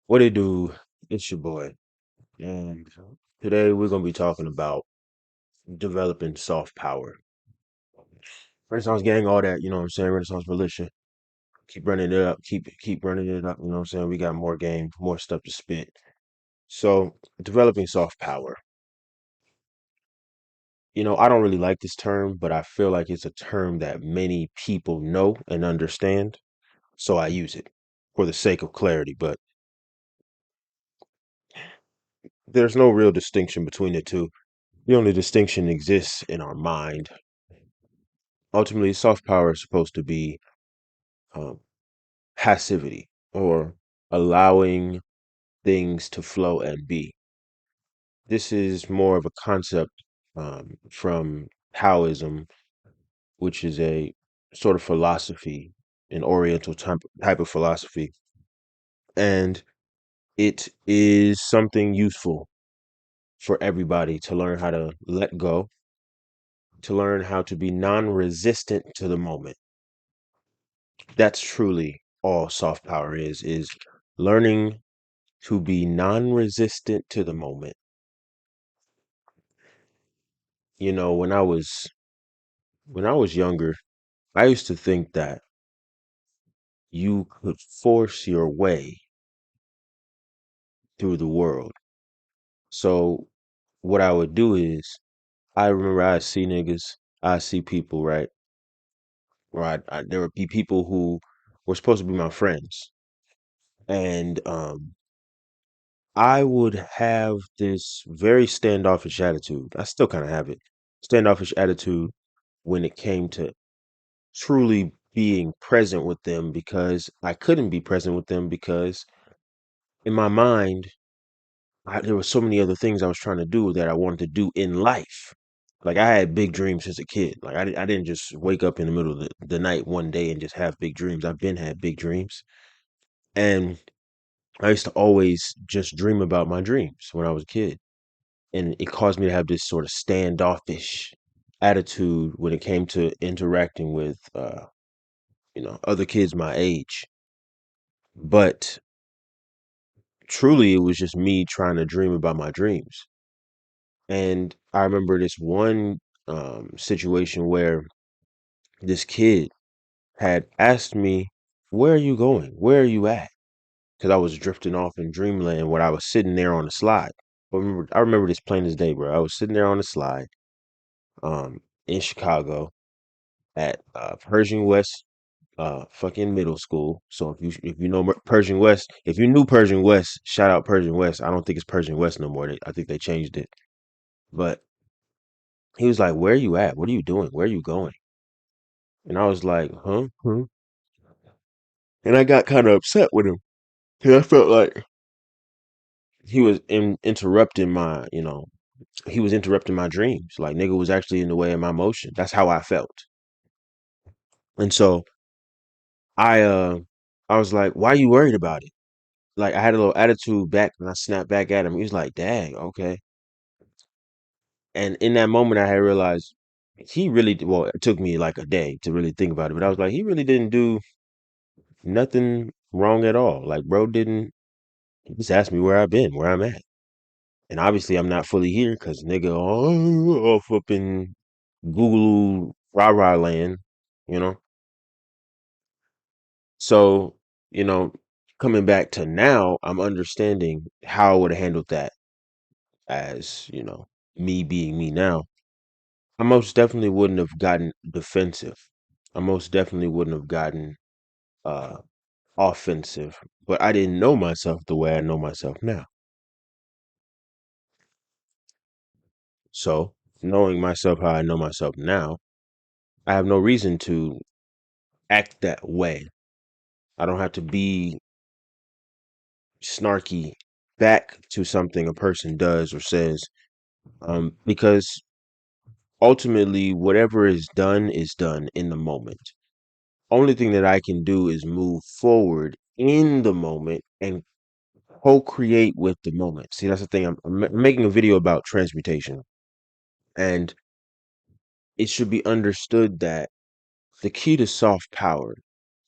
What it do? It's your boy. And today we're going to be talking about developing soft power. Renaissance gang, all that, you know what I'm saying? Renaissance militia. Keep running it up. Keep running it up. You know what I'm saying? We got more game, more stuff to spit. So, developing soft power. I don't really like this term, but I feel like it's a term that many people know and understand. So I use it for the sake of clarity. But there's no real distinction between the two. The only distinction exists in our mind. Ultimately, soft power is supposed to be um, passivity or allowing things to flow and be. This is more of a concept from Taoism, which is a sort of philosophy, an Oriental type of philosophy. And it is something useful for everybody to learn how to let go, to learn how to be non resistant to the moment. That's truly all soft power is learning to be non-resistant to the moment. When I was younger, I used to think that you could force your way through the world. So what I would do is I remember I see niggas, I see people, right? There would be people who were supposed to be my friends. And I would have this very standoffish attitude. I still kind of have it. Standoffish attitude when it came to truly being present with them because I couldn't be present with them because in my mind, there were so many other things I was trying to do that I wanted to do in life. Like I had big dreams as a kid. Like I didn't just wake up in the middle of the night one day and just have big dreams. I've been had big dreams. And I used to always just dream about my dreams when I was a kid. And it caused me to have this sort of standoffish attitude when it came to interacting with other kids my age. But truly, it was just me trying to dream about my dreams. And I remember this one situation where this kid had asked me, "Where are you going? Where are you at?" Because I was drifting off in dreamland when I was sitting there on the slide. I remember this plain as day, bro. I was sitting there on the slide in Chicago at Pershing West fucking middle school. So if you know Pershing West, if you knew Pershing West, shout out Pershing West. I don't think it's Pershing West no more. I think they changed it. But he was like, "Where are you at? What are you doing? Where are you going?" And I was like, "Huh? Huh?" And I got kind of upset with him because I felt like he was interrupting he was interrupting my dreams. Like nigga was actually in the way of my motion. That's how I felt. And so I uh I was like, "Why are you worried about it?" Like I had a little attitude back and I snapped back at him. He was like, "Dang, okay." And in that moment, I had realized he really, well, it took me like a day to really think about it, but I was like, he really didn't do nothing wrong at all. Like, bro didn't, he just asked me where I've been, where I'm at. And obviously, I'm not fully here because nigga, off up in Google rah rah land, you know? So, you know, coming back to now, I'm understanding how I would have handled that as, me being me now. I most definitely wouldn't have gotten defensive. I most definitely wouldn't have gotten uh offensive, but I didn't know myself the way I know myself now. So, knowing myself how I know myself now, I have no reason to act that way. I don't have to be snarky back to something a person does or says, because ultimately, whatever is done in the moment. Only thing that I can do is move forward in the moment and co-create with the moment. See, that's the thing. I'm making a video about transmutation, and it should be understood that the key to soft power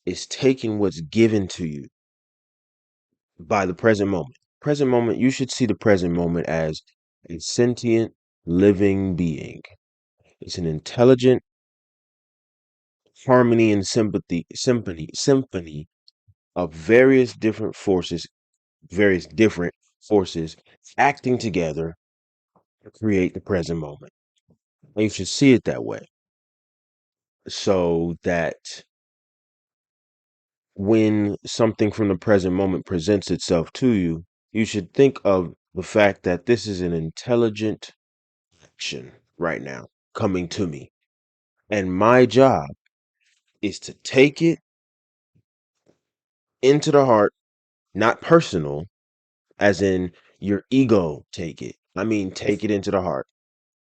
is taking what's given to you by the present moment. Present moment, you should see the present moment as a sentient living being. It's an intelligent harmony and symphony of various different forces acting together to create the present moment. And you should see it that way. So that when something from the present moment presents itself to you, you should think of the fact that this is an intelligent action right now coming to me. And my job is to take it into the heart, not personal, as in your ego take it. I mean, take it into the heart.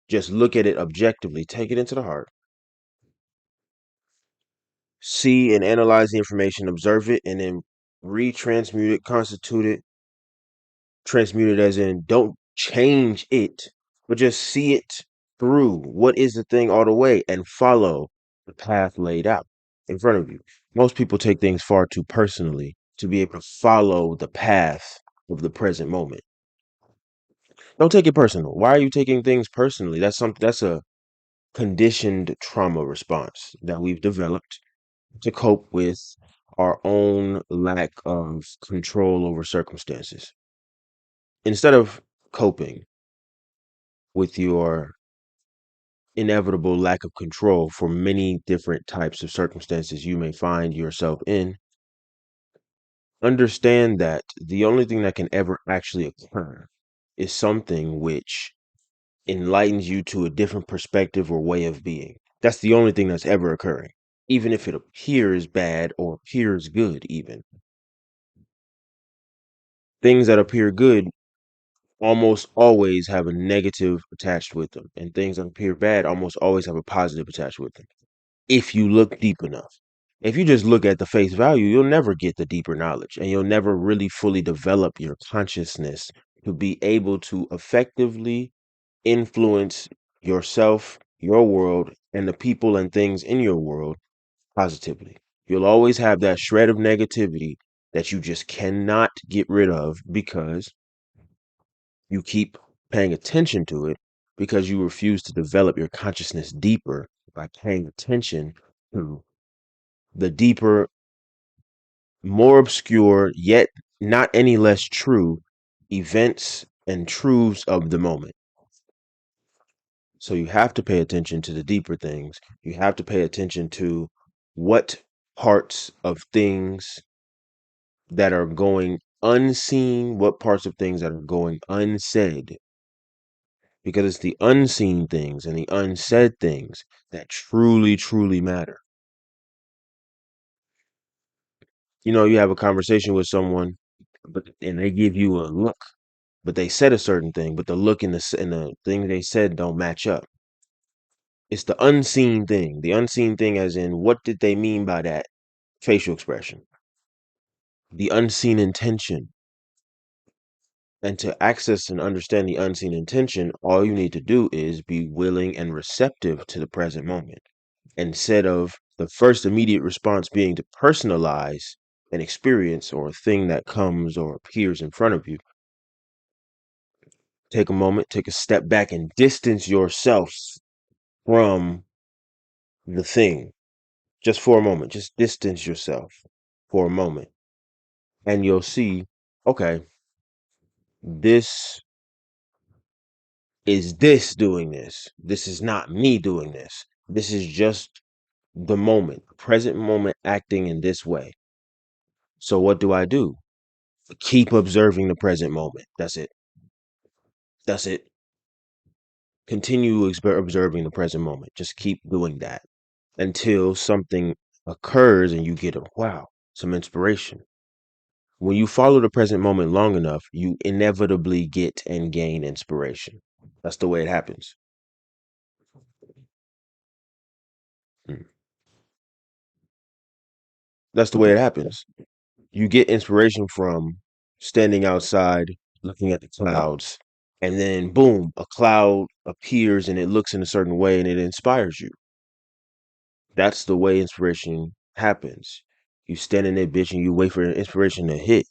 Just look at it objectively, take it into the heart, see and analyze the information, observe it, and then retransmute it, constitute it, transmute it as in don't change it, but just see it through. What is the thing all the way and follow the path laid out in front of you. Most people take things far too personally to be able to follow the path of the present moment. Don't take it personal. Why are you taking things personally? That's a conditioned trauma response that we've developed to cope with our own lack of control over circumstances. Instead of coping with your inevitable lack of control for many different types of circumstances you may find yourself in, understand that the only thing that can ever actually occur is something which enlightens you to a different perspective or way of being. That's the only thing that's ever occurring, even if it appears bad or appears good, even. Things that appear good almost always have a negative attached with them, and things that appear bad almost always have a positive attached with them if you look deep enough. If you just look at the face value, you'll never get the deeper knowledge and you'll never really fully develop your consciousness to be able to effectively influence yourself, your world, and the people and things in your world positively. You'll always have that shred of negativity that you just cannot get rid of because you keep paying attention to it because you refuse to develop your consciousness deeper by paying attention to the deeper, more obscure, yet not any less true events and truths of the moment. So you have to pay attention to the deeper things. You have to pay attention to what parts of things that are going unseen, what parts of things that are going unsaid, because it's the unseen things and the unsaid things that truly, truly matter. You know, you have a conversation with someone, and they give you a look, but they said a certain thing, but the look and the thing they said don't match up. It's the unseen thing. The unseen thing, as in, what did they mean by that facial expression? The unseen intention. And to access and understand the unseen intention, all you need to do is be willing and receptive to the present moment. Instead of the first immediate response being to personalize an experience or a thing that comes or appears in front of you, take a moment, take a step back, and distance yourself from the thing just for a moment. Just distance yourself for a moment, and you'll see, okay, this is this doing this. This is not me doing this. This is just the moment, present moment acting in this way. So what do I do? Keep observing the present moment. That's it. That's it. Continue observing the present moment. Just keep doing that until something occurs and you get a wow, some inspiration. When you follow the present moment long enough, you inevitably get and gain inspiration. That's the way it happens. Mm. That's the way it happens. You get inspiration from standing outside, looking at the clouds, and then boom, a cloud appears and it looks in a certain way and it inspires you. That's the way inspiration happens. You stand in that bitch and you wait for inspiration to hit.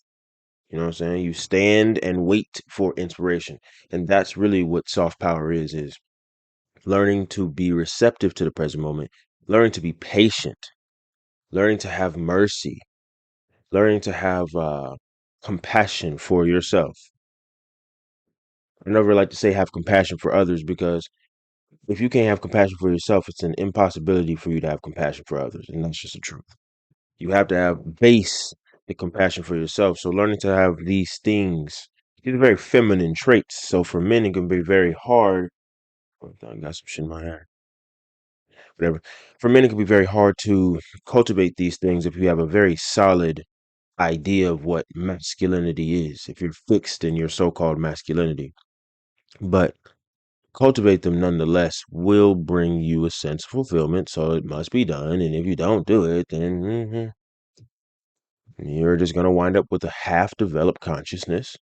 You know what I'm saying? You stand and wait for inspiration. And that's really what soft power is learning to be receptive to the present moment, learning to be patient, learning to have mercy, learning to have compassion for yourself. I never like to say have compassion for others because if you can't have compassion for yourself, it's an impossibility for you to have compassion for others. And that's just the truth. You have to have base the compassion for yourself. So learning to have these are very feminine traits. So for men, it can be very hard. Oh, I got some shit in my hair. Whatever. For men, it can be very hard to cultivate these things if you have a very solid idea of what masculinity is, if you're fixed in your so-called masculinity. But cultivate them nonetheless will bring you a sense of fulfillment. So it must be done. And if you don't do it, then you're just going to wind up with a half developed consciousness,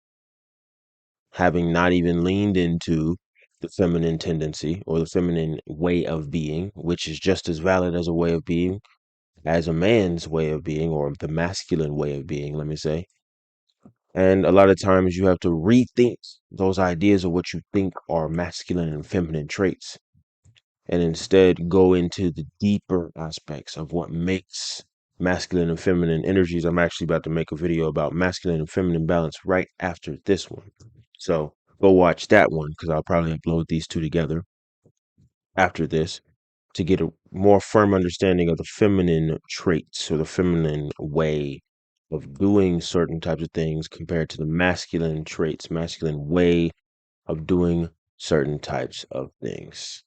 having not even leaned into the feminine tendency or the feminine way of being, which is just as valid as a way of being as a man's way of being or the masculine way of being, let me say. And a lot of times you have to rethink those ideas of what you think are masculine and feminine traits and instead go into the deeper aspects of what makes masculine and feminine energies. I'm actually about to make a video about masculine and feminine balance right after this one. So go watch that one because I'll probably upload these two together after this to get a more firm understanding of the feminine traits or the feminine way of doing certain types of things compared to the masculine traits, masculine way of doing certain types of things.